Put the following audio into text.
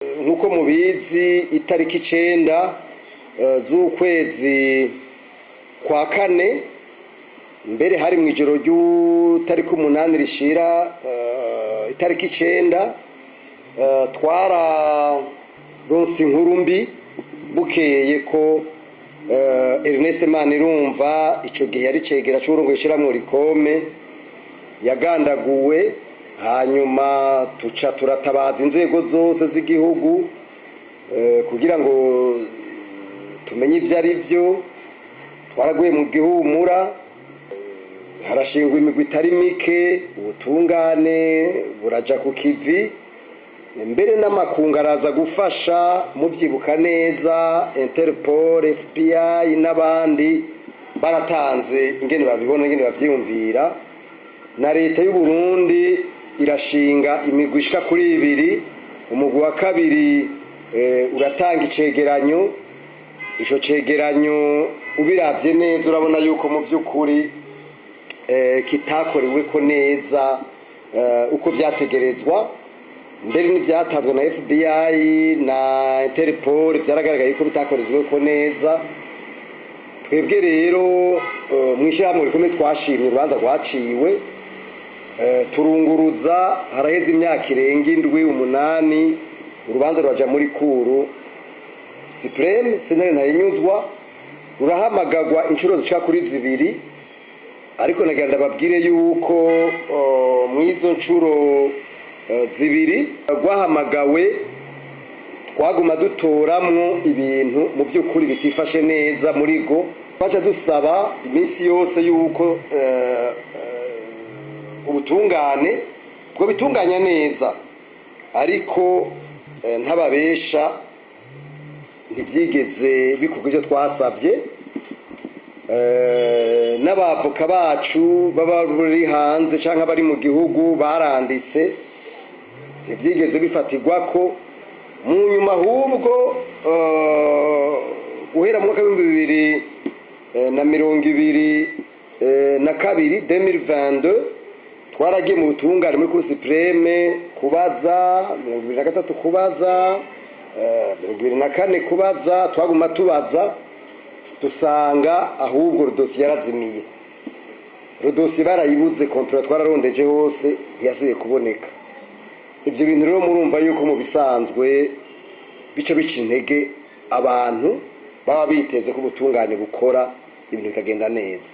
nkuko mubizi itariki 9 z'ukwezi kwa kane mbere hari mu ijoro ry'utariki 8 rishira itariki 9 twara ronsi inkuru mbi bukeye ko Ernest Manirumva ico gihe yari cegera c'urongo yishiramwo Rikome yagandaguwe. Hanyuma tuca turatabaza inzego zose z'igihugu kugira ngo tumenye ivyo ari vyo. Twaraguye mu gihumura, harashingwa imigwi itari mike, ubutungane buraja ku kivi, mbere n'amakungu araza gufasha muvyibuka neza. Interpol, FBI n'abandi baratanze ingene babibona, ingene bavyiyumvira, na leta y'u Burundi irashinga imigwi ishika kuri 2. Umugwi wa kabiri uratanga icegeranyo. Ico cegeranyo ubiravye neza urabona yuko mu vy'ukuri kitakorewe ko neza uko vyategerezwa, mbere n'ivyatanzwe na FBI na Interpol vyaragaragaye ko bitakorezwe ko neza. Twebwe rero mwishirahamwe Rikome twashimye urubanza rwaciwe, turunguruza haraheze imyaka irenga 7-8 urubanza rwaja muri kuru Supreme Sentare Ntahinyuzwa, rurahamagagwa inshuro zishika kuri 2. Ariko nagenda babwire yuko mwizo nshuro 2 rwahamagawe twaguma dutoramwo ibintu mu vy'ukuri bitifashe neza muri go. Baca dusaba iminsi yose yuko ubutungane bwo bitunganya neza, ariko ntababesha ntivyigeze bikorwa ivyo twasavye. N'abavoka bacu baba bari hanze canke bari mu gihugu baranditse, ntivyigeze bifatirwa ko. Mu nyuma ahubwo guhera mu mwaka wa 2022 twaragiye mu butungane muri Cour Supreme kubaza 2023 kubaza 2024 kubaza, twaguma tubaza dusanga ahubwo rodosiye yarazimiye. Rodosiye barayibuze, kontra twararondeje hose ntiyasubiye kuboneka. Ivyo bintu rero murumva yuko mu bisanzwe bica bica intege abantu baba biteze ko ubutungane bukora ibintu bikagenda neza.